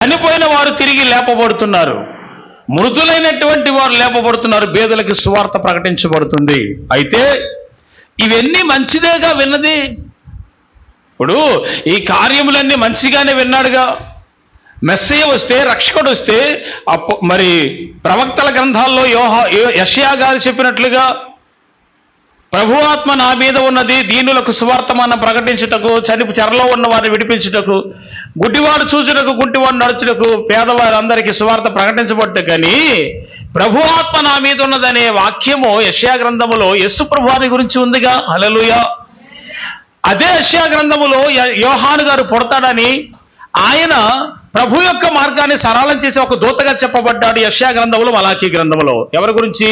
చనిపోయిన వారు తిరిగి లేపబడుతున్నారు, మృతులైనటువంటి వారు లేపబడుతున్నారు, పేదలకు సువార్త ప్రకటించబడుతుంది. అయితే ఇవన్నీ మంచిదేగా విన్నది. ఇప్పుడు ఈ కార్యములన్నీ మంచిగానే విన్నాడుగా. మెస్సయ్య వస్తే, రక్షకుడు వస్తే, మరి ప్రవక్తల గ్రంథాల్లో యెషయా గారు చెప్పినట్లుగా ప్రభువాత్మ నా మీద ఉన్నది, దీనులకు సువార్తమానం ప్రకటించుటకు, చెరలో ఉన్న వారిని విడిపించుటకు, గుడ్డివాడు చూచుటకు, గుంటివాడు నడుచుటకు, పేదవారందరికీ సువార్త ప్రకటించబట్టు. కానీ ప్రభువాత్మ నా మీద ఉన్నదనే వాక్యము యెషయా గ్రంథములో యేసు ప్రభువారి గురించి ఉందిగా. హల్లెలూయా. అదే యెషయా గ్రంథములో యోహాను గారు పుడతాడని, ఆయన ప్రభు యొక్క మార్గాన్ని సరళం చేసి ఒక దూతగా చెప్పబడ్డాడు యెషయా గ్రంథములో, మలాకీ గ్రంథములో. ఎవరి గురించి?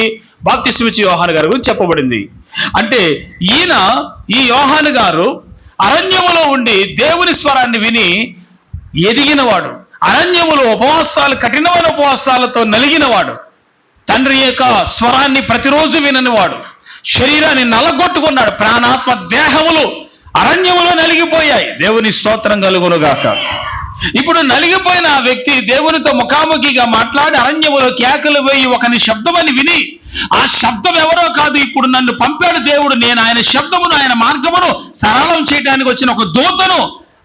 బాప్తిస్మిచ్చి యోహాను గారి గురించి చెప్పబడింది. అంటే ఈ యోహాను గారు అరణ్యములో ఉండి దేవుని స్వరాన్ని విని ఎదిగినవాడు, అరణ్యములో కఠినమైన ఉపవాసాలతో నలిగినవాడు, తండ్రి యొక్క స్వరాన్ని ప్రతిరోజు విననివాడు, శరీరాన్ని నలగొట్టుకున్నాడు, ప్రాణాత్మ దేహములు అరణ్యములో నలిగిపోయాయి. దేవుని స్తోత్రం కలుగునుగాక. ఇప్పుడు నలిగిపోయిన ఆ వ్యక్తి దేవునితో ముఖాముఖిగా మాట్లాడి అరణ్యములో కేకలు వేయి ఒకని శబ్దమని విని, ఆ శబ్దం ఎవరో కాదు, ఇప్పుడు నన్ను పంపాడు దేవుడు, నేను ఆయన శబ్దమును, ఆయన మార్గమును సరళం చేయడానికి వచ్చిన ఒక దూతను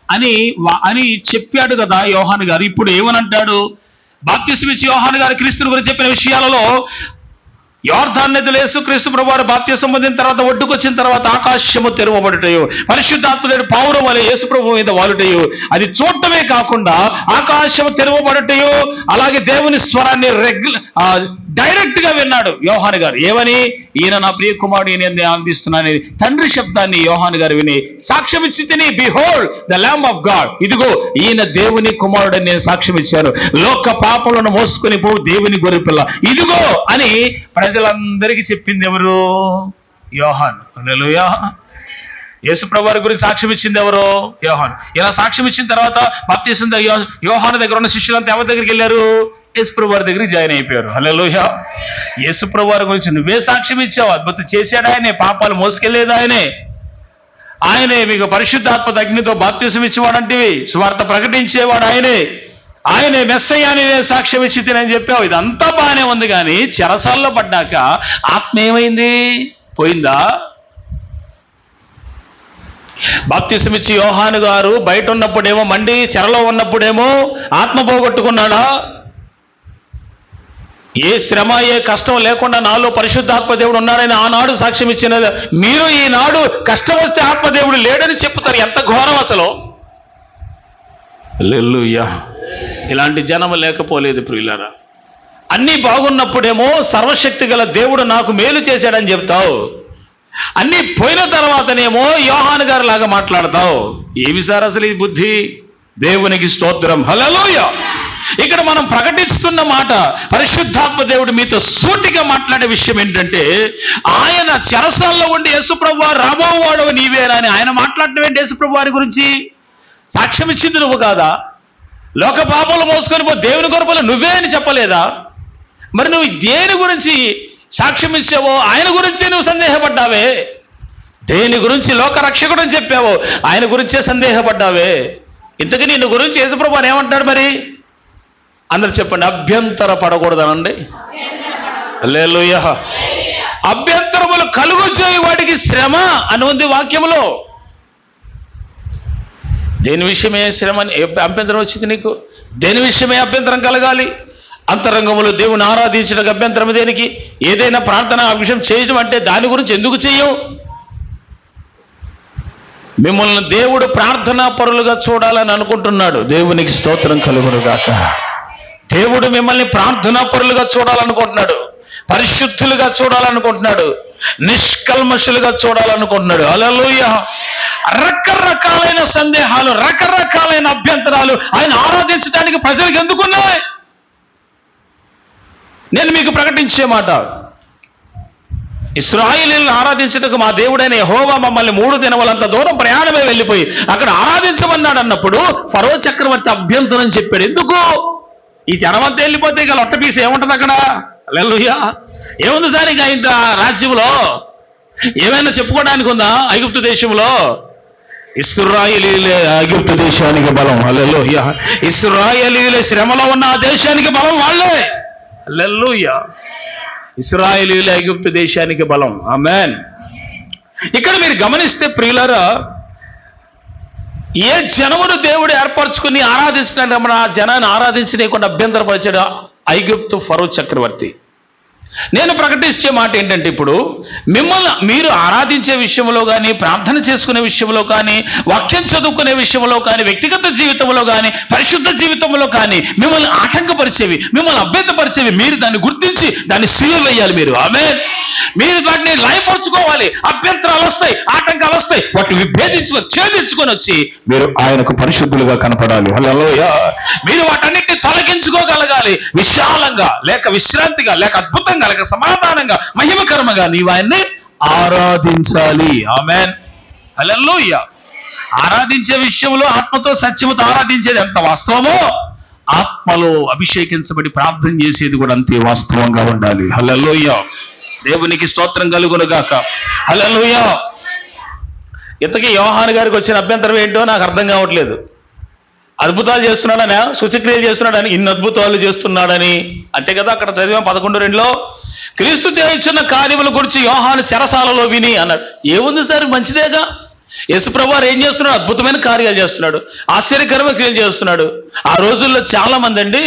అని చెప్పాడు కదా యోహాను గారు. ఇప్పుడు ఏమనంటాడు? బాప్తిస్మిచ్చి యోహాను గారు క్రీస్తుని గురించి చెప్పిన విషయాలలో, యోర్దాను నదిలో యేసుక్రీస్తు ప్రభువారు బాప్తిసం పొందిన తర్వాత ఒడ్డుకొచ్చిన తర్వాత ఆకాశము తెరవబడుటయు, పరిశుద్ధాత్ముడు పావురం వలె యేసు ప్రభువు మీద వాలుటయు, అది చూడటమే కాకుండా ఆకాశము తెరవబడుటయు, అలాగే దేవుని స్వరాన్ని డైరెక్ట్ గా విన్నాడు యోహాను గారు. ఏమని? ఈయన నా ప్రియ కుమారుడు, నేను ఆనందిస్తున్నాను. తండ్రి శబ్దాన్ని యోహాను గారు విని సాక్ష్యం ఇచ్చి తిని, behold the lamb of God, ఇదిగో ఈయన దేవుని కుమారుడని నేను సాక్ష్యం ఇచ్చాను, లోక పాపలను మోసుకొని పో దేవుని గొర్రెపిల్ల, ఇదిగో అని ప్రజలందరికీ చెప్పింది ఎవరు? యోహాను. హల్లెలూయా. యేసు ప్రభువారి గురించి సాక్ష్యం ఇచ్చింది ఎవరు? యోహాను. ఇలా సాక్ష్యం ఇచ్చిన తర్వాత బాప్తిసం యోహాను దగ్గర ఉన్న శిష్యులంతా ఎవరి దగ్గరికి వెళ్ళారు? యేసు ప్రభువారి దగ్గరికి జాయిన్ అయిపోయారు. హల్లెలూయా. యేసు ప్రభువారి గురించి నువ్వే సాక్ష్యం ఇచ్చావు, అద్భుతం చేశాడు ఆయనే, పాపాలు మోసుకెళ్లేది ఆయనే, మీకు పరిశుద్ధాత్మ అగ్నితో బాప్తిసం ఇచ్చేవాడంటివి, సువార్త ప్రకటించేవాడు ఆయనే మెస్సయ్య అని నేను సాక్ష్యం ఇచ్చి తినని చెప్పావు. ఇదంతా బాగానే ఉంది, కానీ చెరసాల్లో పడ్డాక ఆత్మ ఏమైంది? పోయిందా? బాప్తిసం ఇచ్చి యోహాను గారు బయట ఉన్నప్పుడేమో మండి, చెరలో ఉన్నప్పుడేమో ఆత్మ పోగొట్టుకున్నాడా? ఏ శ్రమ, ఏ కష్టం లేకుండా నాలో పరిశుద్ధాత్మ దేవుడు ఉన్నాడని ఆనాడు సాక్ష్యం ఇచ్చిన మీరు ఈనాడు కష్టం వస్తే ఆత్మదేవుడు లేడని చెప్తారు. ఎంత ఘోరం అసలు. హల్లెలూయా. ఇలాంటి జనం లేకపోలేదు ప్రియులారా. అన్నీ బాగున్నప్పుడేమో సర్వశక్తి గల దేవుడు నాకు మేలు చేశాడని చెప్తావు, అన్నీ పోయిన తర్వాతనేమో యోహాను గారు లాగా మాట్లాడతావు. ఏమి సార్ అసలు ఈ బుద్ధి? దేవునికి స్తోత్రం. హల్లెలూయా. ఇక్కడ మనం ప్రకటిస్తున్న మాట, పరిశుద్ధాత్మ దేవుడు మీతో సూటిగా మాట్లాడే విషయం ఏంటంటే, ఆయన చెరసాల్లో ఉండి యేసుప్రభు వారు రాబోవాడు నీవేనా అని ఆయన మాట్లాడటం ఏంటి? యేసుప్రభు వారి గురించి సాక్ష్యం ఇచ్చింది నువ్వు కాదా? లోక పాపలు మోసుకొని పో దేవుని గొర్రెపిల్ల నువ్వే అని చెప్పలేదా? మరి నువ్వు దేని గురించి సాక్ష్యం ఇచ్చావో ఆయన గురించి నువ్వు సందేహపడ్డావే. దేని గురించి లోక రక్షకుడు అని చెప్పావో ఆయన గురించే సందేహపడ్డావే. ఇంతకీ నిన్ను గురించి యేసుప్రభు అని ఏమంటాడు? మరి అందరు చెప్పండి, అభ్యంతర పడకూడదనండి. హల్లెలూయా. అభ్యంతరములు కలుగొచ్చాయి వాడికి శ్రమ అని ఉంది వాక్యములో. దేని విషయమే శ్రమ అభ్యంతరం వచ్చింది నీకు? దేని విషయమే అభ్యంతరం కలగాలి? అంతరంగములో దేవుని ఆరాధించడానికి అభ్యంతరం దేనికి? ఏదైనా ప్రార్థన ఆ విషయం చేయడం అంటే దాని గురించి ఎందుకు చెయ్యం? మిమ్మల్ని దేవుడు ప్రార్థనా పరులుగా చూడాలని అనుకుంటున్నాడు. దేవునికి స్తోత్రం కలుగునుగాక. దేవుడు మిమ్మల్ని ప్రార్థనా పరులుగా చూడాలనుకుంటున్నాడు, పరిశుద్ధులుగా చూడాలనుకుంటున్నాడు, నిష్కల్మషులుగా చూడాలనుకుంటున్నాడు. హల్లెలూయా. రకరకాలైన సందేహాలు, రకరకాలైన అభ్యంతరాలు ఆయన ఆరాధించడానికి ప్రజలకు ఎందుకున్నాయి? నేను మీకు ప్రకటించే మాట, ఇశ్రాయేలీయులను ఆరాధించడానికి మా దేవుడైన యెహోవా మమ్మల్ని 3 దినములంత దూరం ప్రయాణమే వెళ్ళిపోయి అక్కడ ఆరాధించమన్నాడు అన్నప్పుడు ఫరో చక్రవర్తి అభ్యంతరం చెప్పాడు. ఎందుకు? ఈ జనమంతా వెళ్ళిపోతే ఇక లొట్ట పీస్ ఏముంటుంది అక్కడ? హల్లెలూయా. ఏముంది సార్ ఇక ఇంత రాజ్యంలో? ఏమైనా చెప్పుకోవడానికి ఉందా? ఐగుప్తు దేశంలో ఇశ్రాయేలీయులే ఐగుప్తు దేశానికి బలం. హల్లెలూయా. ఇశ్రాయేలీయుల శ్రమలో ఉన్న ఆ దేశానికి బలం వాళ్ళే. హల్లెలూయా. ఇశ్రాయేలీయులే ఐగుప్తు దేశానికి బలం. ఆమేన్. ఇక్కడ మీరు గమనిస్తే ప్రియులారా, ఏ జనమును దేవుడు ఏర్పరచుకుని ఆరాధించడానికి ఆ జనాన్ని ఆరాధించలేకుండా అభ్యంతరపరిచాడు ఐగుప్తు ఫరో చక్రవర్తి. నేను ప్రకటించే మాట ఏంటంటే, ఇప్పుడు మిమ్మల్ని మీరు ఆరాధించే విషయంలో కానీ, ప్రార్థన చేసుకునే విషయంలో కానీ, వాక్యం చదువుకునే విషయంలో కానీ, వ్యక్తిగత జీవితంలో కానీ, పరిశుద్ధ జీవితంలో కానీ మిమ్మల్ని ఆటంకపరిచేవి, మిమ్మల్ని అభ్యంతరపరిచేవి మీరు దాన్ని గుర్తించి దాన్ని సిలువ వేయాలి. మీరు వాటిని లయపరుచుకోవాలి. అభ్యంతరాలు వస్తాయి, ఆటంకాలు వస్తాయి, వాటిని ఛేదించుకొని వచ్చి మీరు ఆయనకు పరిశుద్ధులుగా కనపడాలి. హల్లెలూయా. మీరు వాటన్నిటిని తొలగించుకోగలగాలి. విశాలంగా, లేక విశ్రాంతిగా, లేక అద్భుతంగా, లేక సమాధానంగా, మహిమకరముగా నీవు ఆయన్ని ఆరాధించాలి. ఆమేన్. హల్లెలూయా. ఆరాధించే విషయంలో ఆత్మతో సత్యముతో ఆరాధించేది ఎంత వాస్తవమో, ఆత్మలో అభిషేకించబడి ప్రార్థన చేసేది కూడా అంతే వాస్తవంగా ఉండాలి. హల్లెలూయా. దేవునికి స్తోత్రం కలుగునుగాక. హల్లెలూయా. ఇంతకీ యోహాను గారికి వచ్చిన అభ్యంతరం ఏంటో నాకు అర్థం కావట్లేదు. అద్భుతాలు చేస్తున్నాడని, సూచక్రియలు చేస్తున్నాడని, ఇన్ని అద్భుతాలు చేస్తున్నాడని అంతే కదా. అక్కడ చదివాం 11:2 క్రీస్తు చేయుచున్న కార్యముల గురించి యోహాను చెరసాలలో విని అన్నాడు. ఏముంది సార్, మంచిదేగా. యేసుప్రభు వారు ఏం చేస్తున్నాడు? అద్భుతమైన కార్యాలు చేస్తున్నాడు, ఆశ్చర్యకరమైన క్రియలు చేస్తున్నాడు. ఆ రోజుల్లో చాలా మంది అండి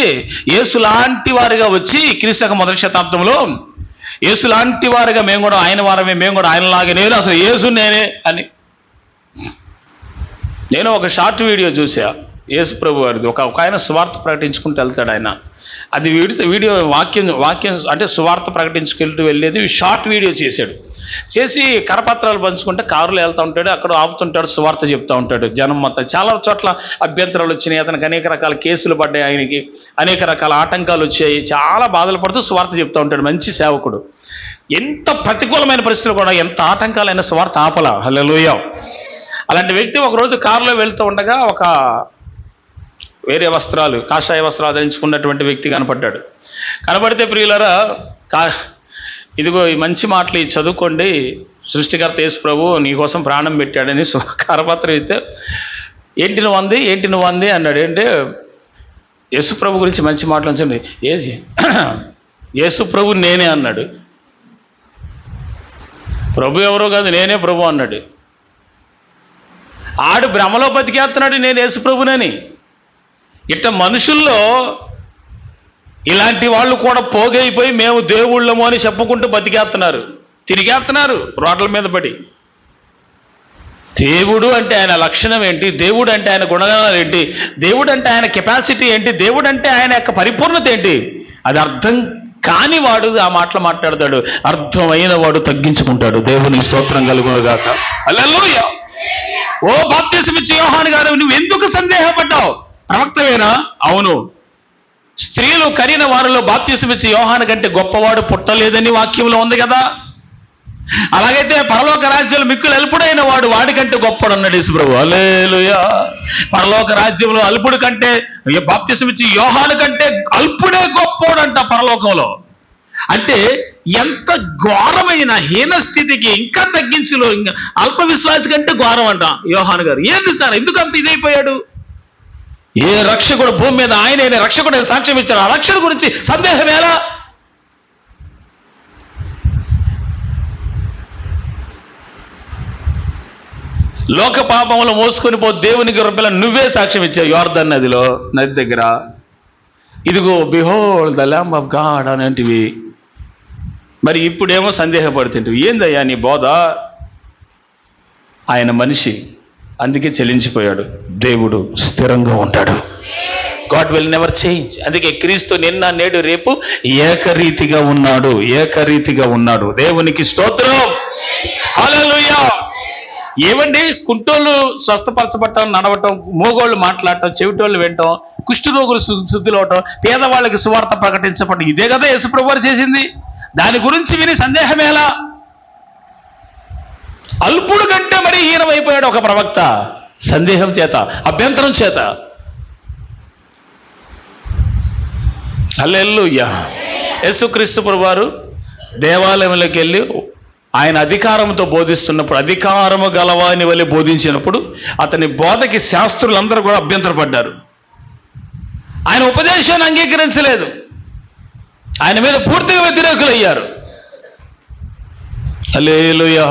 యేసు లాంటి వారిగా వచ్చి, క్రీస్తు 1వ శతాబ్దంలో యేసు లాంటి వారిగా మేము కూడా ఆయన వారమే, మేము కూడా ఆయనలాగే, నేను అసలు యేసు నేనే అని. నేను ఒక షార్ట్ వీడియో చూసా యేసు ప్రభు వారిది. ఒక ఆయన సువార్త ప్రకటించుకుంటూ వెళ్తాడు ఆయన. అది వీడియో వాక్యం అంటే సువార్త ప్రకటించుకెళ్తూ వెళ్ళేది షార్ట్ వీడియో చేసి కరపత్రాలు పంచుకుంటే కారులో వెళ్తూ ఉంటాడు, అక్కడ ఆపుతుంటాడు, సువార్త చెప్తూ ఉంటాడు. జనం మొత్తం చాలా చోట్ల అభ్యంతరాలు వచ్చినాయి, అతనికి అనేక రకాల కేసులు పడ్డాయి, ఆయనకి అనేక రకాల ఆటంకాలు వచ్చాయి, చాలా బాధలు పడుతూ సువార్త చెప్తూ ఉంటాడు. మంచి సేవకుడు. ఎంత ప్రతికూలమైన పరిస్థితులు కూడా, ఎంత ఆటంకాలైన సువార్త ఆపల. హల్లెలూయా. అలాంటి వ్యక్తి ఒకరోజు కారులో వెళ్తూ ఉండగా ఒక వేరే వస్త్రాలు, కాషాయ వస్త్రాలు ధరించుకున్నటువంటి వ్యక్తి కనపడ్డాడు. కనపడితే ప్రియులారా, ఇదిగో ఈ మంచి మాటలు చదువుకోండి, సృష్టికర్త యేసు ప్రభు నీకోసం ప్రాణం పెట్టాడని కరపత్రం ఇస్తే, ఏంటి నువ్వు అంది అన్నాడు. అంటే యేసు ప్రభు గురించి మంచి మాటలు ఉంచండి. యేసు ప్రభు నేనే అన్నాడు. ప్రభు ఎవరో కాదు, నేనే ప్రభు అన్నాడు. ఆడు భ్రమలో బతికేస్తున్నాడు నేను యేసు ప్రభునని. ఇట్ట మనుషుల్లో ఇలాంటి వాళ్ళు కూడా పోగైపోయి మేము దేవుళ్ళము అని చెప్పుకుంటూ బతికేస్తున్నారు, తిరిగేస్తున్నారు రోడ్ల మీద పడి. దేవుడు అంటే ఆయన లక్షణం ఏంటి, దేవుడు అంటే ఆయన గుణగణాలు ఏంటి, దేవుడు అంటే ఆయన కెపాసిటీ ఏంటి, దేవుడు అంటే ఆయన యొక్క పరిపూర్ణత ఏంటి, అది అర్థం కాని వాడు ఆ మాటలు మాట్లాడతాడు, అర్థమైన వాడు తగ్గించుకుంటాడు. దేవుని స్తోత్రం కలుగునుగాక. హల్లెలూయా. ఓ బాప్తిసం ఇచ్చే యోహాను గారు, నువ్వు ఎందుకు సందేహపడ్డావు? ప్రవక్తవేనా? అవును. స్త్రీలు కరిన వారిలో బాప్తిసం ఇచ్చే యోహాను కంటే గొప్పవాడు పుట్టలేదని వాక్యంలో ఉంది కదా. అలాగైతే పరలోక రాజ్యంలో మిక్కులు అల్పుడైన వాడు వాడికంటే గొప్పడు అన్నాడు యేసు ప్రభు. హల్లెలూయా. పరలోక రాజ్యంలో అల్పుడు కంటే, బాప్తిసం ఇచ్చే యోహాను కంటే అల్పుడే గొప్పోడంట పరలోకంలో. అంటే ఎంత ఘోరమైన హీన స్థితికి ఇంకా తగ్గించులో, ఇంకా అల్ప విశ్వాసి కంటే ఘోరం అంట యోహాను గారు. ఏంది సార్, ఎందుకు అంత ఇదైపోయాడు? ఏ రక్షకుడు భూమి మీద ఆయనే రక్షకుడు సాక్ష్యం ఇచ్చాడు, ఆ రక్షణ గురించి సందేహం ఎలా? లోక పాపంలో మోసుకొని పో దేవునికి రూపాయల నువ్వే సాక్ష్యం ఇచ్చావు యోర్దన్ నది దగ్గర. ఇదిగో behold the lamb of God అనేటివి. మరి ఇప్పుడేమో సందేహపడుతుంటివి. ఏందయ్యా నీ బోధ? ఆయన మనిషి, అందుకే చెల్లించిపోయాడు. దేవుడు స్థిరంగా ఉంటాడు. God will never change. అందుకే క్రీస్తు నిన్న నేడు రేపు ఏకరీతిగా ఉన్నాడు. దేవునికి స్తోత్రం. హల్లెలూయా. ఏమండి, కుంటోళ్ళు స్వస్థపరచబట్టం, నడవటం, మోగోళ్ళు మాట్లాడటం, చెవిటోళ్ళు వినటం, కుష్ఠరోగులు శుద్ధులవటం, పేదవాళ్ళకి సువార్త ప్రకటించబడటం, ఇదే కదా యేసుప్రభు వారు చేసింది. దాని గురించి విని సందేహమేలా? అల్పుడు కంటే మరి హీనమైపోయాడు ఒక ప్రవక్త, సందేహం చేత, అభ్యంతరం చేత. హల్లెలూయా. యేసుక్రీస్తు ప్రభువారు దేవాలయంలోకి వెళ్ళి ఆయన అధికారంతో బోధిస్తున్నప్పుడు, అధికారము గలవాని వలె బోధించినప్పుడు అతని బోధకి శాస్త్రులందరూ కూడా అభ్యంతరపడ్డారు. ఆయన ఉపదేశాన్ని అంగీకరించలేదు. ఆయన మీద పూర్తిగా వ్యతిరేకులయ్యారు. హల్లెలూయా.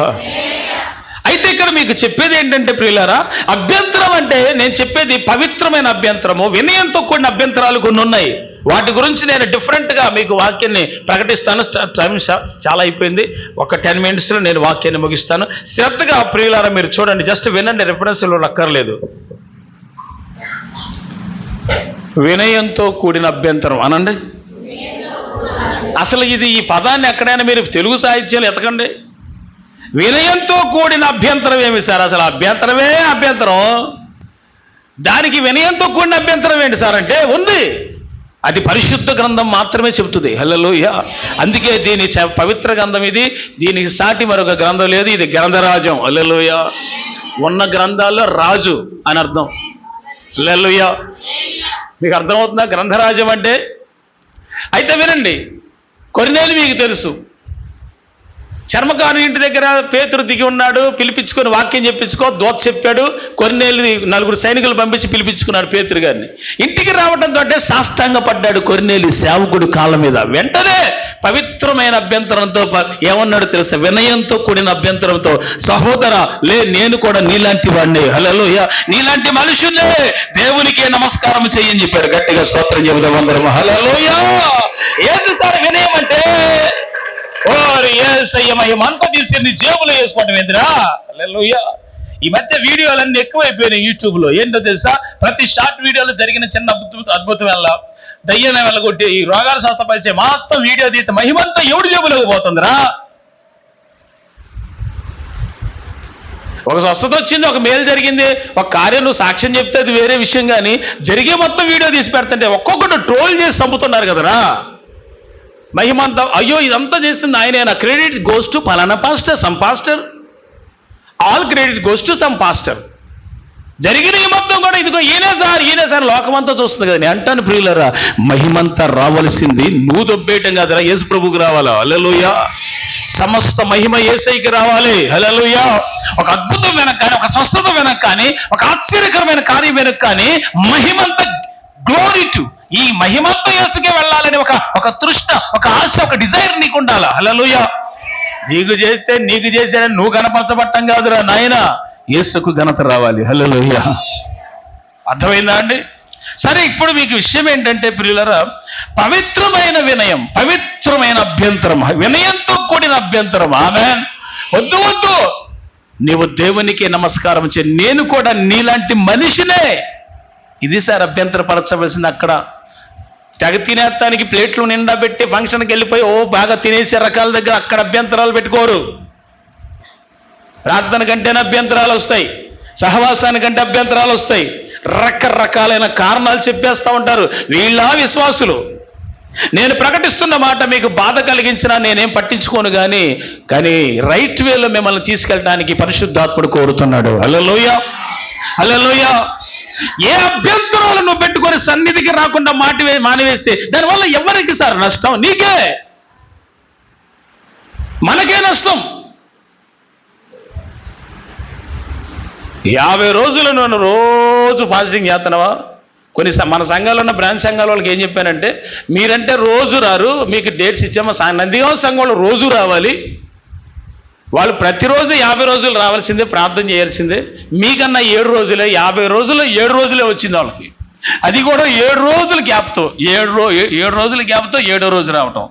అయితే ఇక్కడ మీకు చెప్పేది ఏంటంటే ప్రియులారా, అభ్యంతరం అంటే నేను చెప్పేది పవిత్రమైన అభ్యంతరము, వినయంతో కూడిన అభ్యంతరాలు కొన్ని ఉన్నాయి. వాటి గురించి నేను డిఫరెంట్గా మీకు వాక్యాన్ని ప్రకటిస్తాను. టైం చాలా అయిపోయింది. ఒక 10 minutesలో నేను వాక్యాన్ని ముగిస్తాను. శ్రద్ధగా ప్రియులారా మీరు చూడండి, జస్ట్ వినండి, రిఫరెన్స్లు అక్కర్లేదు. వినయంతో కూడిన అభ్యంతరం అనండి. అసలు ఈ పదాన్ని ఎక్కడైనా మీరు తెలుగు సాహిత్యంలో ఎతకండి. వినయంతో కూడిన అభ్యంతరం ఏమి సార్? అసలు అభ్యంతరమే అభ్యంతరం, దానికి వినయంతో కూడిన అభ్యంతరం ఏంటి సార్ అంటే ఉంది. అది పరిశుద్ధ గ్రంథం మాత్రమే చెబుతుంది. హల్లెలూయా. అందుకే దీని పవిత్ర గ్రంథం ఇది, దీనికి సాటి మరొక గ్రంథం లేదు. ఇది గ్రంథరాజం. హల్లెలూయా. ఉన్న గ్రంథాల్లో రాజు అని అర్థం. హల్లెలూయా. మీకు అర్థమవుతుందా గ్రంథరాజం అంటే? అయితే వినండి, కొర్నేలి మీకు తెలుసు, చర్మకారు ఇంటి దగ్గర పేతురు దిగి ఉన్నాడు. పిలిపించుకొని వాక్యం చెప్పించుకో దోత చెప్పాడు. కొర్నేలి 4 సైనికులు పంపించి పిలిపించుకున్నాడు పేతురు గారిని. ఇంటికి రావడంతో సాష్టాంగ పడ్డాడు కొర్నేలి సేవకుడు కాళ్ళ మీద. వెంటనే పవిత్రమైన అభ్యంతరంతో ఏమన్నాడు తెలుసా? వినయంతో కూడిన అభ్యంతరంతో, సహోదరా నేను కూడా నీలాంటి వాడిని, హల్లెలూయా, నీలాంటి మనుషులే, దేవునికే నమస్కారం చెయ్యని చెప్పాడు. గట్టిగా స్తోత్రం చెబుదాం అందరం. హల్లెలూయా. ఏంటి సార్ వినయం అంటే? మహిమంతా తీసి నీ జేబులో వేసుకోవటం ఏందిరా? హల్లెలూయా. ఈ మధ్య వీడియోలన్నీ ఎక్కువైపోయినాయి యూట్యూబ్లో. ఏంటో తెలుసా? ప్రతి షార్ట్ వీడియోలో జరిగిన చిన్న అద్భుతం వల్ల, దయ్యాన్ని వెళ్ళగొట్టి ఈ రోగాలు స్వస్థపరిచే మొత్తం వీడియో తీస్తే మహిమంతా ఎవడి జేబులోకి పోతుందిరా? ఒక స్వస్థత వచ్చింది, ఒక మేలు జరిగింది, ఒక కార్యం నువ్వు సాక్ష్యం చెప్తే అది వేరే విషయం, కానీ జరిగే మొత్తం వీడియో తీసి పెడుతుంటే ఒక్కొక్కటి ట్రోల్ చేసి చంపుతున్నారు కదరా. మహిమంతా అయ్యో ఇదంతా చేస్తుంది ఆయనేనా? క్రెడిట్ గోస్ టు పలానా pastor, some pastor, all credit goes to some pastor. జరిగిన ఈ మొత్తం కూడా ఇదిగో ఈయనే సార్ లోకమంతా చూస్తుంది కదా. నేను అంటాను ప్రియులరా, మహిమంతా రావాల్సింది నువ్వు దొబ్బేయటం కాదురా, యేసు ప్రభువుకి రావాలా. హల్లెలూయా. సమస్త మహిమ యేసయ్యకి రావాలి. హల్లెలూయా. ఒక అద్భుతం వెనక కానీ, ఒక స్వస్థత వెనక కానీ, ఒక ఆశ్చర్యకరమైన కార్యం వెనక కానీ మహిమంతా గ్లోరీ టు, ఈ మహిమంతా యేసుకే వెళ్ళాలని ఒక తృష్ణ, ఒక ఆశ, ఒక డిజైర్ నీకు ఉండాలా. హల్లెలూయా. నీకు చేసాడని నువ్వు కనపరచబట్టం కాదురా నాయనా, యేసుకు ఘనత రావాలి. హల్లెలూయా. అర్థమైందా అండి? సరే, ఇప్పుడు మీకు విషయం ఏంటంటే ప్రియులరా, పవిత్రమైన వినయం, పవిత్రమైన అభ్యంతరం, వినయంతో కూడిన అభ్యంతరం. ఆమేన్. వద్దు నీవు దేవునికి నమస్కారం చే, నేను కూడా నీలాంటి మనిషినే. ఇది సార్ అభ్యంతరపరచవలసింది. అక్కడ తెగ తినేస్తానికి ప్లేట్లు నిండా పెట్టి ఫంక్షన్కి వెళ్ళిపోయి బాగా తినేసే రకాల దగ్గర అక్కడ అభ్యంతరాలు పెట్టుకోరు. ప్రార్థన కంటేనే అభ్యంతరాలు వస్తాయి, సహవాసానికంటే అభ్యంతరాలు వస్తాయి, రకరకాలైన కారణాలు చెప్పేస్తూ ఉంటారు. వీళ్ళ విశ్వాసులు. నేను ప్రకటిస్తున్న మాట మీకు బాధ కలిగించినా నేనేం పట్టించుకోను, కానీ రైట్ వేలో మిమ్మల్ని తీసుకెళ్ళడానికి పరిశుద్ధాత్ముడు కోరుతున్నాడు. హల్లెలూయా. హల్లెలూయా. ఏ అభ్యంతరాలు నువ్వు పెట్టుకొని సన్నిధికి రాకుండా మానివేస్తే దానివల్ల ఎవరికి సార్ నష్టం? నీకే, మనకే నష్టం. 50 రోజులు నేను రోజు ఫాస్టింగ్ చేస్తున్నావా? మన సంఘాలు ఉన్న బ్రాంచ్ సంఘాల వాళ్ళకి ఏం చెప్పానంటే, మీరంటే రోజు రారు, మీకు డేట్స్ ఇచ్చామా. నందిగామ సంఘం వాళ్ళు రోజు రావాలి, వాళ్ళు ప్రతిరోజు 50 రోజులు రావాల్సిందే, ప్రార్థన చేయాల్సిందే. మీకన్నా 7 రోజులే, 50 రోజుల్లో 7 రోజులే వచ్చింది వాళ్ళకి. అది కూడా 7 రోజుల గ్యాప్తో, 7 రోజుల గ్యాప్తో 7వ రోజు రావటం.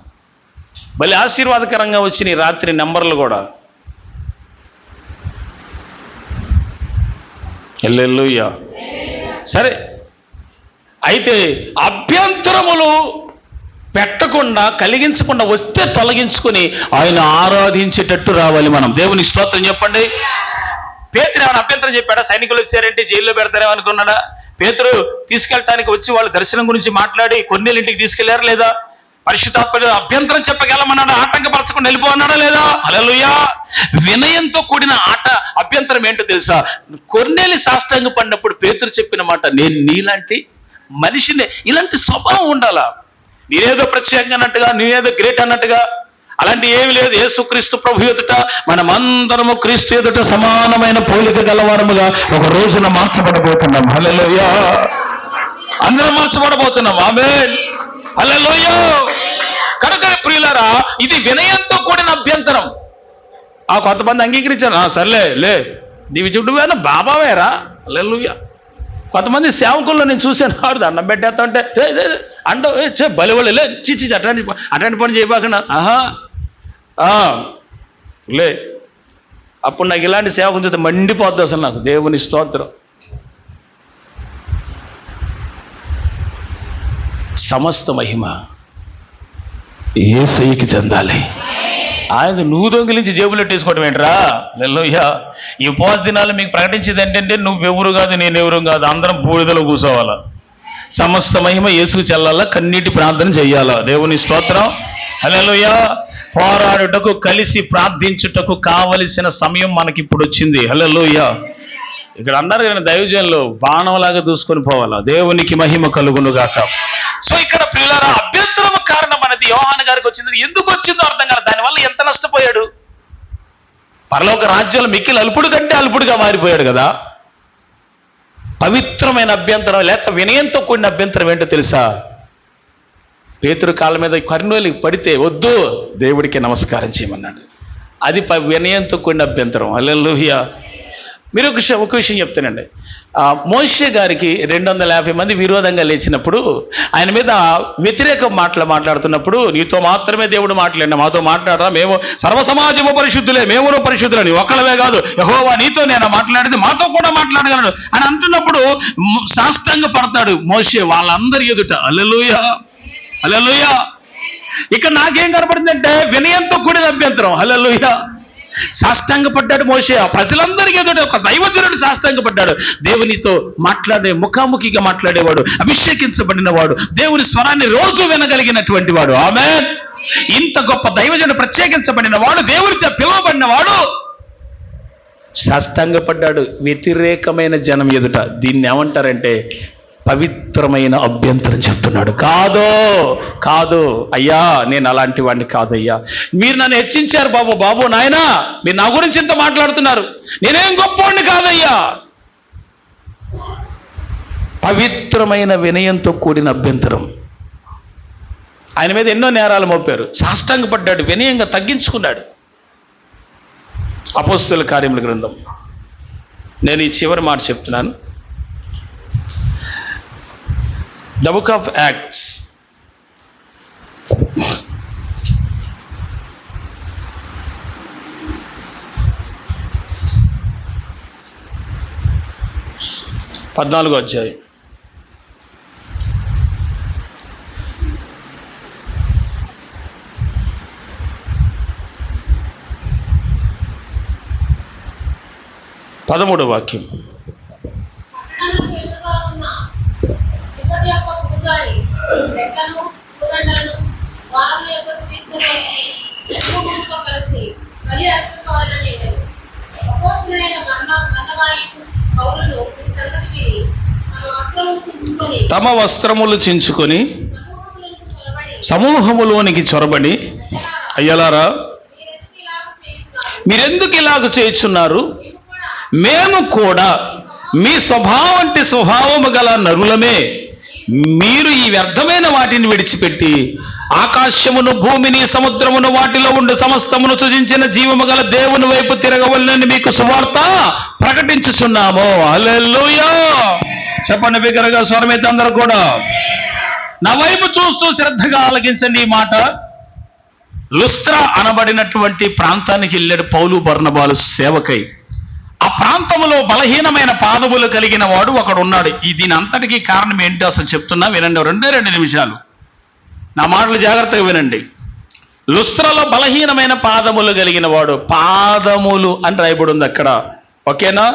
మళ్ళీ ఆశీర్వాదకరంగా వచ్చిన రాత్రి నెంబర్లు కూడా. హల్లెలూయా. సరే, అయితే అభ్యంతరములు పెట్టకుండా, కలిగించకుండా వస్తే తొలగించుకొని ఆయన ఆరాధించేటట్టు రావాలి మనం. దేవుని స్తోత్రం చెప్పండి. పేతురు ఏమైనా అభ్యంతరం చెప్పాడా? సైనికులు వచ్చారంటే జైల్లో పెడతారేమో అనుకున్నాడా? పేతురు తీసుకెళ్ళటానికి వచ్చి వాళ్ళ దర్శనం గురించి మాట్లాడి కొన్నేళ్ళ ఇంటికి తీసుకెళ్లారా లేదా? పరిశుద్ధాత్ముడు అభ్యంతరం చెప్పగలమన్నాడా? ఆటంకపరచకుండా వెళ్ళిపోన్నాడా లేదా? హల్లెలూయా. వినయంతో కూడిన అభ్యంతరం ఏంటో తెలుసా? కొన్నేళ్ళు సాష్టాంగ పడినప్పుడు పేతురు చెప్పిన మాట, నేను నీలాంటి మనిషినే. ఇలాంటి స్వభావం ఉండాలా. నేనేదో ప్రత్యేకంగా అన్నట్టుగా, నేనేదో గ్రేట్ అన్నట్టుగా అలాంటి ఏమి లేదు. యేసుక్రీస్తు ప్రభు ఎదుట మనమందరము క్రీస్తు ఎదుట సమానమైన పోలిక గలవారముగా ఒక రోజున మార్చబడబోతున్నాం. హల్లెలూయా. అందరం మార్చబడబోతున్నాం. ఆమేన్. హల్లెలూయా. కనుక ప్రియులారా, ఇది వినయంతో కూడిన అభ్యంతరం. కొంతమంది అంగీకరించారు, సర్లే లే నీవి చుట్టూవేనా బాబావేరా. హల్లెలూయా. కొంతమంది సేవకుల్లో నేను చూశాను, వాడు దండం పెట్టేస్తా అంటే అంటూ బలివళ్ళు లే చిచ్చి అట్లాంటి పని చేయబాకన్నా. లే. అప్పుడు నాకు ఇలాంటి సేవకుని చూస్తే మండిపోద్ది అసలు నాకు. దేవుని స్తోత్రం. సమస్త మహిమ యేసయ్యకి చెందాలి. ఆయన నువ్వు దొంగిలించి జేబులో వేసుకోవడం ఏంట్రా. హల్లెలూయా. ఈ ఉపవాస దినాలు మీకు ప్రకటించేది ఏంటంటే నువ్వెవరు కాదు నేనెవరు కాదు, అందరం బూడిదలో కూర్చోవాలా. సమస్త మహిమ యేసుకు చెల్లాలా, కన్నీటి ప్రార్థన చెయ్యాలా. దేవుని స్తోత్రం. హల్లెలూయా. పోరాడుటకు కలిసి ప్రార్థించుటకు కావలసిన సమయం మనకి ఇప్పుడు వచ్చింది. హల్లెలూయా. ఇక్కడ అన్నారు కానీ దైవజనులు బాణంలాగా దూసుకొని పోవాలా. దేవునికి మహిమ కలుగును గాక. సో ఇక్కడ ప్రియులారా, అభ్యంతరం కారణం అనేది యోహాను గారికి వచ్చింది. ఎందుకు వచ్చిందో అర్థం కాదు. దానివల్ల ఎంత నష్టపోయాడు. పరలోక రాజ్యాలు మిక్కిలి అల్పుడు కంటే అల్పుడుగా మారిపోయాడు కదా. పవిత్రమైన అభ్యంతరం లేక వినయంతో కూడిన అభ్యంతరం ఏంటో తెలుసా? పేతురు కాళ్ళ మీద కర్నూలుకి పడితే వద్దు, దేవుడికి నమస్కారం చేయమన్నాడు. అది వినయంతో కూడిన అభ్యంతరం. హల్లెలూయా. మీరు ఒక విషయం చెప్తానండి. మోషే గారికి 250 మంది విరోధంగా లేచినప్పుడు, ఆయన మీద వ్యతిరేక మాట్లాడుతున్నప్పుడు, నీతో మాత్రమే దేవుడు మాట్లాడినా మాతో మాట్లాడరా, మేము సర్వసమాజము పరిశుద్ధులే, మేము పరిశుద్ధులని ఒక్కళ్ళవే కాదు, యెహోవా నీతో నేను మాట్లాడితే మాతో కూడా మాట్లాడగలడు అని అంటున్నప్పుడు సాష్టాంగ పడతాడు మోషే వాళ్ళందరి ఎదుట. హల్లెలూయా. హల్లెలూయా. ఇక్కడ నాకేం కనపడుతుందంటే వినయంతో కూడిన అభ్యంతరం. హల్లెలూయా. సాష్టాంగపడ్డాడు మోషే. ఆ ప్రజలందరికీ ఎదుట ఒక దైవజనుడు సాష్టాంగపడ్డాడు. దేవునితో మాట్లాడే, ముఖాముఖిగా మాట్లాడేవాడు, అభిషేకించబడిన వాడు, దేవుని స్వరాన్ని రోజు వినగలిగినటువంటి వాడు. ఆమేన్. ఇంత గొప్ప దైవజనుడు, ప్రత్యేకించబడిన వాడు, దేవుడిచే పిలువబడిన వాడు సాష్టాంగపడ్డాడు వ్యతిరేకమైన జనం ఎదుట. దీన్ని ఏమంటారంటే పవిత్రమైన అభ్యంతరం చెప్తున్నాడు. కాదు అయ్యా, నేను అలాంటి వాడిని కాదయ్యా. మీరు నన్ను హెచ్చించారు బాబు నాయనా, మీరు నా గురించి ఇంత మాట్లాడుతున్నారు, నేనేం గొప్పవాడిని కాదయ్యా. పవిత్రమైన వినయంతో కూడిన అభ్యంతరం. ఆయన మీద ఎన్నో నేరాలు మోపారు. సాష్టాంగపడ్డాడు, వినయంగా తగ్గించుకున్నాడు. అపోస్తలుల కార్యముల గ్రంథం, నేను ఈ చివరి మాట చెప్తున్నాను. The book of Acts, పద్నాలుగో అధ్యాయం. పదమూడవ వాక్యం. తమ వస్త్రములు చించుకొని సమూహములోనికి చొరబడి, అయ్యలారా మీరెందుకు ఇలాగ చేయుచున్నారు? మేము కూడా మీ స్వభావము గల నరులమే. మీరు ఈ వ్యర్థమైన వాటిని విడిచిపెట్టి ఆకాశమును, భూమిని, సముద్రమును, వాటిలో ఉండు సమస్తమును సృజించిన జీవము గల దేవుని వైపు తిరగవలనని మీకు సువార్త ప్రకటించుచున్నాము. హల్లెలూయా. చెప్పండి బిగ్గరగా, స్వరమైతే అందరూ కూడా. నా వైపు చూస్తూ శ్రద్ధగా ఆలకించండి ఈ మాట. లుస్త్రా అనబడినటువంటి ప్రాంతానికి వెళ్ళాడు పౌలు బర్నబాలు సేవకై. ఆ ప్రాంతంలో బలహీనమైన పాదములు కలిగిన వాడు ఒకడు ఉన్నాడు. దీని అంతటికీ కారణం ఏంటో అసలు చెప్తున్నా, వినండి. 2 నిమిషాలు నా మాటలు జాగ్రత్తగా వినండి. లుస్త్రలో బలహీనమైన పాదములు కలిగిన వాడు, పాదములు అని రాయబడి ఉంది అక్కడ, ఓకేనా?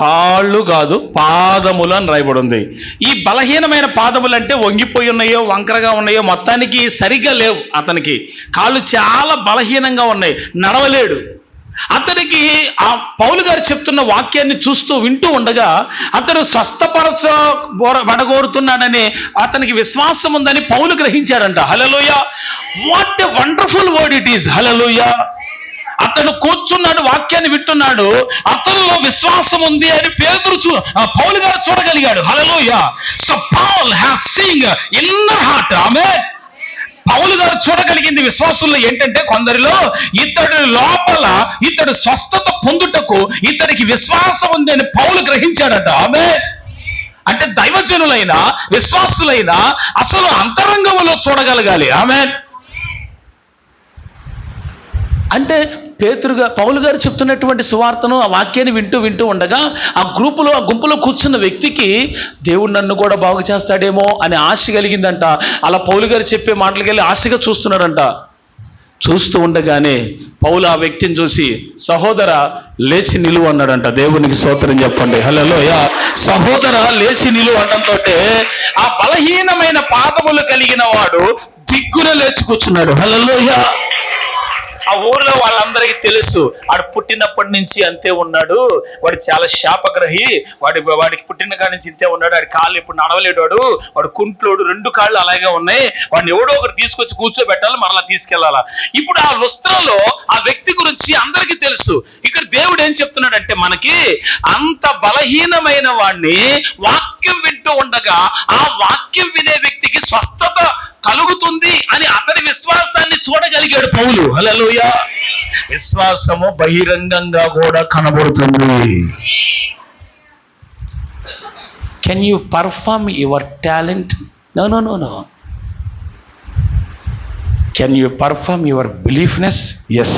కాళ్ళు కాదు, పాదములు అని రాయబడి ఉంది. ఈ బలహీనమైన పాదములు అంటే వంగిపోయి ఉన్నాయో, వంకరగా ఉన్నాయో, మొత్తానికి సరిగ్గా లేవు. అతనికి కాళ్ళు చాలా బలహీనంగా ఉన్నాయి, నడవలేడు. అతనికి ఆ పౌలు గారు చెప్తున్న వాక్యాన్ని చూస్తూ వింటూ ఉండగా అతడు స్వస్థపరచబడగోరుతున్నాడని అతనికి విశ్వాసం ఉందని పౌలు గ్రహించాడంట. Hallelujah! What a wonderful word it is. Hallelujah! అతను కూర్చున్నాడు, వాక్యాన్ని వింటున్నాడు, అతనిలో విశ్వాసం ఉంది అని పౌలు గారు చూడగలిగాడు. Hallelujah! So Paul has seeing inner heart. Amen. పౌలు గారు చూడగలిగింది విశ్వాసుల్లో ఏంటంటే, కొందరిలో ఇతడి లోపల ఇతడు స్వస్థత పొందుటకు ఇతడికి విశ్వాసం ఉంది అని పౌలు గ్రహించాడట. ఆమేన్. అంటే దైవజనులైనా విశ్వాసులైనా అసలు అంతరంగంలో చూడగలగాలి. ఆమేన్. అంటే పౌలు గారు చెప్తున్నటువంటి సువార్తను, ఆ వాక్యాన్ని వింటూ ఉండగా ఆ గుంపులో కూర్చున్న వ్యక్తికి దేవుడు నన్ను కూడా బాగు చేస్తాడేమో అని ఆశ కలిగిందంట. అలా పౌలు గారు చెప్పే మాటలకి వెళ్ళి ఆశగా చూస్తున్నాడంట. చూస్తూ ఉండగానే పౌలు ఆ వ్యక్తిని చూసి, సహోదర లేచి నిలువు అన్నాడంట. దేవునికి స్తోత్రం చెప్పండి. హల్లెలూయా! సహోదర లేచి నిలువు అనడంతో ఆ బలహీనమైన పాదములు కలిగిన వాడు దిగ్గున లేచి కూర్చున్నాడు. హల్లెలూయా! ఆ ఊర్లో వాళ్ళందరికీ తెలుసు, వాడు పుట్టినప్పటి నుంచి అంతే ఉన్నాడు, వాడు చాలా శాపగ్రహి, వాడికి పుట్టిన కాడి నుంచి ఇంతే ఉన్నాడు, వాడి కాళ్ళు ఇప్పుడు నడవలేడు, వాడు కుంట్లోడు, 2 కాళ్ళు అలాగే ఉన్నాయి, వాడిని ఎవడో ఒకటి తీసుకొచ్చి కూర్చోబెట్టాలి, మరలా తీసుకెళ్లాలా. ఇప్పుడు ఆ లుస్త్రలో ఆ వ్యక్తి గురించి అందరికీ తెలుసు. ఇక్కడ దేవుడు ఏం చెప్తున్నాడంటే, మనకి అంత బలహీనమైన వాడిని వాక్యం వింటూ ఉండగా ఆ వాక్యం వినే వ్యక్తికి స్వస్థత కలుగుతుంది అని అతని విశ్వాసాన్ని చూడగలిగాడు పౌలు. హల్లెలూయా! విశ్వాసము బహిరంగంగా కూడా కనబడుతుంది. Can you perform your talent? No. Can you perform your beliefness? Yes.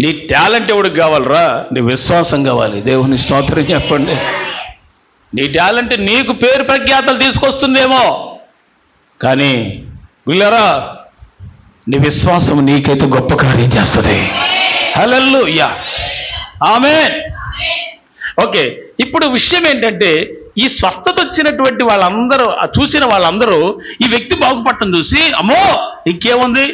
నీ టాలెంట్ ఎవడికి కావాలరా? నీ విశ్వాసం కావాలి. దేవుని స్తోత్రం చెప్పండి. నీ టాలెంట్ నీకు పేరు ప్రఖ్యాతలు తీసుకొస్తుందేమో, కానీ వీళ్ళరా నీ విశ్వాసం నీకైతే గొప్ప కార్యం చేస్తుంది. హల్లెలూయా! ఆమేన్. ఓకే, ఇప్పుడు విషయం ఏంటంటే, ఈ స్వస్థత వచ్చినటువంటి వాళ్ళందరూ, చూసిన వాళ్ళందరూ ఈ వ్యక్తి బాగుపడటం చూసి, అమ్మో ఇంకేముంది,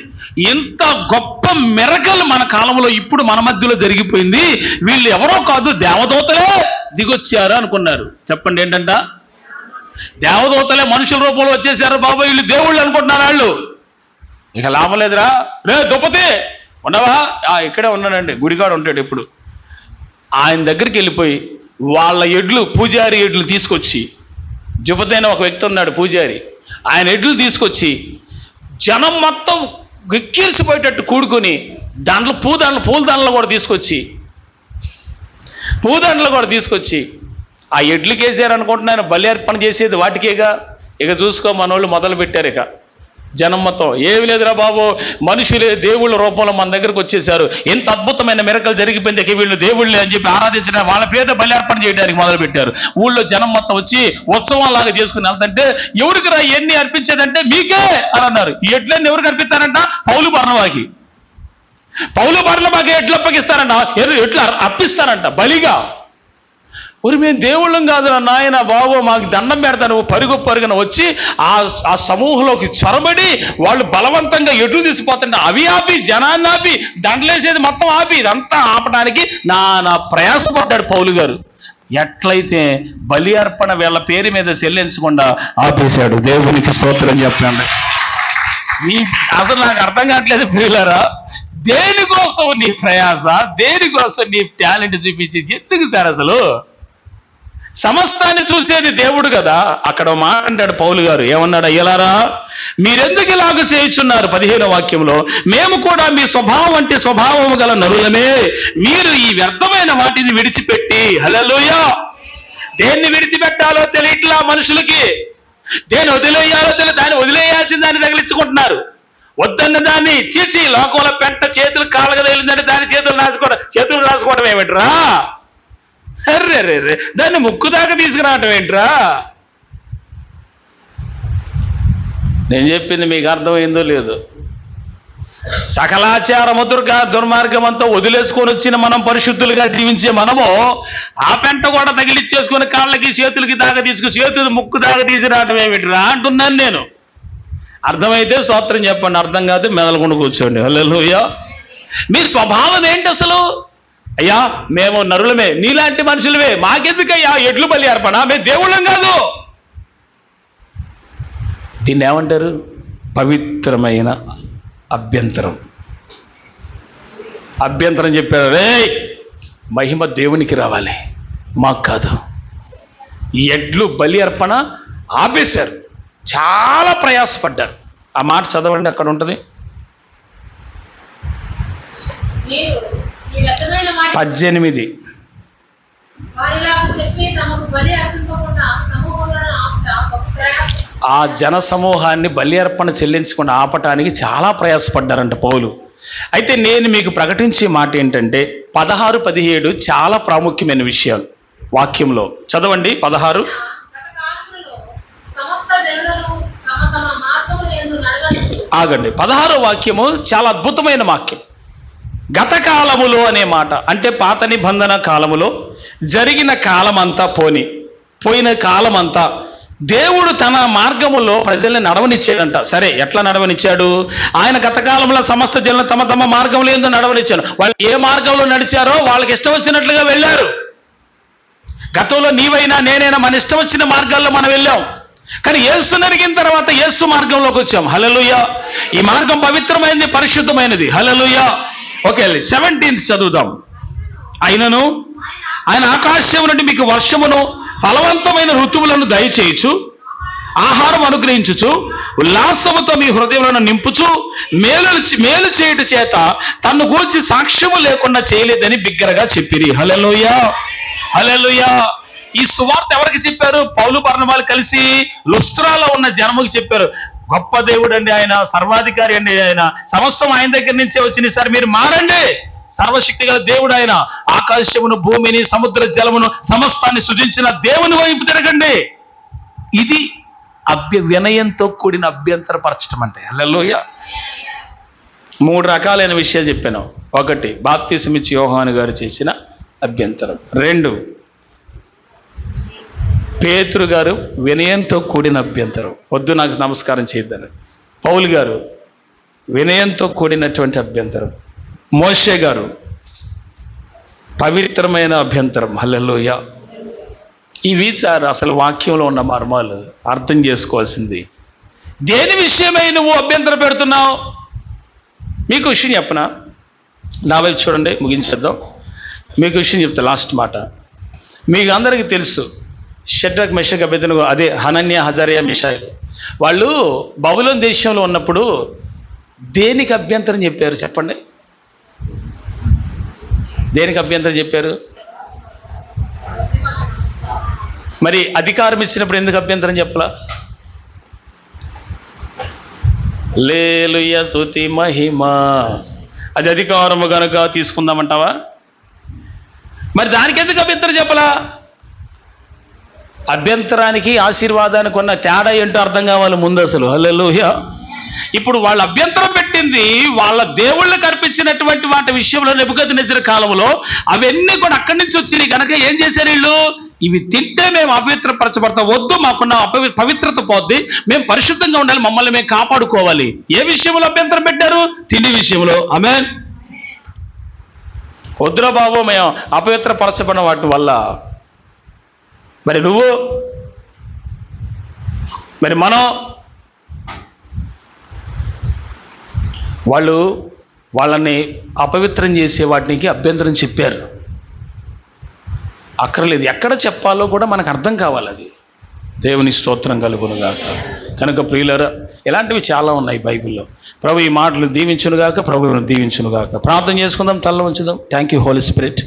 ఇంత గొప్ప మిరకల్ మన కాలంలో ఇప్పుడు మన మధ్యలో జరిగిపోయింది, వీళ్ళు ఎవరో కాదు దేవదూతలే దిగొచ్చారు అనుకున్నారు. చెప్పండి ఏంటంట? దేవదూతలే మనుషుల రూపంలో వచ్చేసారు బాబా, వీళ్ళు దేవుళ్ళు అనుకుంటున్నారు వాళ్ళు. ఇక లాభం లేదురా. రే దుప్పతి ఉండవా? ఇక్కడే ఉన్నానండి, గుడిగాడు ఉంటాడు ఇప్పుడు. ఆయన దగ్గరికి వెళ్ళిపోయి వాళ్ళ పూజారి ఎడ్లు తీసుకొచ్చి, దుప్పతి అయిన ఒక వ్యక్తి ఉన్నాడు పూజారి, ఆయన ఎడ్లు తీసుకొచ్చి జనం మొత్తం గిక్కిరిసిపోయేటట్టు కూడుకొని పూలదండలు కూడా తీసుకొచ్చి ఆ ఎడ్లకి వేసారనుకుంటున్నాను. బలి అర్పణ చేసేది వాటికేగా. ఇక చూసుకో, మనోళ్ళు మొదలు పెట్టారు. ఇక జనం మొత్తం ఏమి లేదురా బాబు, మనుషులే దేవుళ్ళ రూపంలో మన దగ్గరకు వచ్చేసారు, ఎంత అద్భుతమైన మిరకలు జరిగిపోయింది, ఇక వీళ్ళు దేవుళ్ళే అని చెప్పి ఆరాధించడం, వాళ్ళ పేద బలి అర్పణ చేయడానికి మొదలు పెట్టారు. ఊళ్ళో జనం మొత్తం వచ్చి ఉత్సవం లాగా చేసుకుని వెళ్తుంటే, ఎవరికి రా ఎన్ని అర్పించేదంటే మీకే అని అన్నారు. ఈ ఎడ్లన్నీ ఎవరికి అర్పిస్తారంట? పౌలు బర్నబాకి ఎడ్లు అప్పగిస్తారంట, ఎడ్లు అర్పిస్తారంట బలిగా. ఒరి మేము దేవుళ్ళం కాదు నాయన బాబు, మాకు దండం పెడతాను. పరుగున వచ్చి ఆ సమూహంలోకి చొరబడి వాళ్ళు బలవంతంగా ఎడ్లు తీసిపోతుంటే అవి ఆపి, జనాన్ని ఆపి, దండలేసేది మొత్తం ఆపి, ఇదంతా ఆపడానికి నా ప్రయాసపడ్డాడు పౌలు గారు. ఎట్లయితే బలి అర్పణ వీళ్ళ పేరు మీద చెల్లించకుండా ఆపేశాడు. దేవునికి స్తోత్రం చెప్పండి. అసలు నాకు అర్థం కావట్లేదు ప్రియులారా, దేనికోసం నీ ప్రయాస, దేనికోసం నీ టాలెంట్ చూపించేది ఎందుకు సార్? అసలు సమస్తాన్ని చూసేది దేవుడు కదా. అక్కడ మాట అంటాడు పౌలు గారు, ఏమన్నాడు? అయ్యలారా మీరెందుకు ఇలాగ చేయుచున్నారు? 15వ వాక్యంలో, మేము కూడా మీ స్వభావం అంటే స్వభావము గల నరులమే, మీరు ఈ వ్యర్థమైన వాటిని విడిచిపెట్టి. హల్లెలూయా! దేన్ని విడిచిపెట్టాలో తెలియట్లా మనుషులకి, దేన్ని వదిలేయాలో తెలియదు. దాన్ని వదిలేయాల్సిన దాన్ని తగిలించుకుంటున్నారు. వద్దన్న దాన్ని చీచి లోకంలో పెంట చేతులు కాళ్ళగా తగిలిందంటే దాని చేతులు రాసుకోవడం ఏమిట్రా? అర్రే దాన్ని ముక్కు దాకా తీసుకురావటం ఏంట్రా? నేను చెప్పింది మీకు అర్థమైందో లేదో. సకలాచారము దుర్మార్గం అంతా వదిలేసుకొని వచ్చిన మనం, పరిశుద్ధులుగా జీవించే మనము, ఆ పెంట కూడా తగిలిచ్చేసుకొని కాళ్ళకి చేతులకి దాకా ముక్కు దాకా తీసుకురావటం ఏమిట్రా అంటున్నాను నేను. అర్థమైతే స్తోత్రం చెప్పండి, అర్థం కాదు మెదలకుండా కూర్చోండి. హల్లెలూయా. మీ స్వభావం ఏంటి అసలు? అయ్యా మేము నరులమే, నీలాంటి మనుషులమే, మాకెందుకయ్యా ఎడ్లు బలి అర్పణ, మేము దేవుళ్ళం కాదు. దీన్ని ఏమంటారు? పవిత్రమైన అభ్యంతరం. అభ్యంతరం చెప్పారు, రే మహిమ దేవునికి రావాలి, మాకు కాదు. ఎడ్లు బలి అర్పణ ఆపేశారు, చాలా ప్రయాసపడ్డారు. ఆ మాట చదవండి, అక్కడ ఉంటుంది 18. ఆ జన సమూహాన్ని బలి అర్పణ చెల్లించకుండా ఆపటానికి చాలా ప్రయాసపడ్డారంట పౌలు. అయితే నేను మీకు ప్రకటించే మాట ఏంటంటే 16, 17 చాలా ప్రాముఖ్యమైన విషయాలు వాక్యంలో. చదవండి 16. ఆగండి, 16వ వాక్యము చాలా అద్భుతమైన వాక్యం. గత కాలములో అనే మాట అంటే పాత నిబంధన కాలములో జరిగిన కాలమంతా పోయిన కాలమంతా దేవుడు తన మార్గములో ప్రజల్ని నడవనిచ్చాడంట. సరే, ఎట్లా నడవనిచ్చాడు? ఆయన గత కాలంలో సమస్త జనులను తమ తమ మార్గంలో ఏందో నడవనిచ్చాడు. వాళ్ళు ఏ మార్గంలో నడిచారో వాళ్ళకి ఇష్టం వచ్చినట్లుగా వెళ్ళారు. గతంలో నీవైనా నేనైనా మన ఇష్టం వచ్చిన మార్గాల్లో మనం వెళ్ళాం. కానీ యేసు నరిగిన తర్వాత యేసు మార్గంలోకి వచ్చాం. హల్లెలూయా. ఈ మార్గం పవిత్రమైనది, పరిశుద్ధమైనది. హల్లెలూయా. ఓకే, 17 చదువుదాం. అయినను ఆయన ఆకాశం నుండి మీకు వర్షమును ఫలవంతమైన ఋతువులను దయచేయచ్చు, ఆహారం అనుగ్రహించుచు, ఉల్లాసముతో మీ హృదయములను నింపుచు, మేలు చేయుట చేత తన్ను గూర్చి సాక్ష్యము లేకుండా చేయలేదని బిగ్గరగా చెప్పిరి. హల్లెలూయా. హల్లెలూయా. ఈ సువార్త ఎవరికి చెప్పారు? పౌలు బర్నబాలు కలిసి లుస్త్రాలో ఉన్న జనముకి చెప్పారు. గొప్ప దేవుడు అండి ఆయన, సర్వాధికారి అండి ఆయన, సమస్తం ఆయన దగ్గర నుంచే వచ్చింది. సార్ మీరు మారండి, సర్వశక్తి గల దేవుడు ఆయన, ఆకాశమును భూమిని సముద్ర జలమును సమస్తాన్ని సృజించిన దేవుని వైపు తిరగండి. ఇది వినయంతో కూడిన అభ్యంతరపరచడం అంటే. హల్లెలూయా. 3 రకాలైన విషయాలు చెప్పాను. 1, బాప్తిసమిచ్చి యోహాను గారు చేసిన అభ్యంతరం. 2, పేతురు గారు వినయంతో కూడిన అభ్యంతరం, వద్దు నాకు నమస్కారం చేయొద్దని. పౌలు గారు వినయంతో కూడినటువంటి అభ్యంతరం. మోషే గారు పవిత్రమైన అభ్యంతరం. హల్లెలూయా. ఇవి సార్ అసలు వాక్యంలో ఉన్న మర్మాలు అర్థం చేసుకోవాల్సింది. దేని విషయమై నువ్వు అభ్యంతరం పెడుతున్నావు? మీకు విషయం చెప్పనా? నా వైపు చూడండి, ముగించేద్దాం. మీకు విషయం చెప్తా, లాస్ట్ మాట. మీకు అందరికీ తెలుసు, షడ్రక్, మెషక్, అబేద్నెగో, అదే హనన్య, హజారియా, మిషాయేలు, వాళ్ళు బబులోను దేశంలో ఉన్నప్పుడు దేనికి అభ్యంతరం చెప్పారు చెప్పండి? దేనికి అభ్యంతరం చెప్పారు? మరి అధికారం ఇచ్చినప్పుడు ఎందుకు అభ్యంతరం చెప్పలా? హల్లెలూయా, స్తుతి మహిమ, అది అధికారము గనుక తీసుకుందామంటావా? మరి దానికి ఎందుకు అభ్యంతరం చెప్పలా? అభ్యంతరానికి ఆశీర్వాదానికి ఉన్న తేడా ఏంటో అర్థం కావాలి ముందు అసలు. హల్లెలూయా. ఇప్పుడు వాళ్ళు అభ్యంతరం పెట్టింది వాళ్ళ దేవుళ్ళకి అర్పించినటువంటి వాటి విషయంలో నెబుకద్నెజరు కాలంలో అవన్నీ కూడా అక్కడి నుంచి వచ్చినాయి కనుక ఏం చేశారు వీళ్ళు? ఇవి తింటే మేము అపవిత్రపరచబడతాం, వద్దు, మాకున్న పవిత్రత పోద్ది, మేము పరిశుద్ధంగా ఉండాలి, మమ్మల్ని మేము కాపాడుకోవాలి. ఏ విషయంలో అభ్యంతరం పెట్టారు? తిండి విషయంలో. ఆమేన్. వద్దురా బాబు, మేము అపవిత్రపరచబడిన వాటి వల్ల. మరి నువ్వు, మరి మనం, వాళ్ళని అపవిత్రం చేసే వాటికి అభ్యంతరం చెప్పారు. అక్కర్లేదు, ఎక్కడ చెప్పాలో కూడా మనకు అర్థం కావాలి. అది దేవుని స్తోత్రం కలుగునుగాక. కనుక ప్రియులారా, ఇలాంటివి చాలా ఉన్నాయి బైబిల్లో. ప్రభు ఈ మాటలు దీవించునుగాక, ప్రభువును దీవించునుగాక. ప్రార్థన చేసుకుందాం, తల్ల ఉంచుదాం. Thank you holy spirit.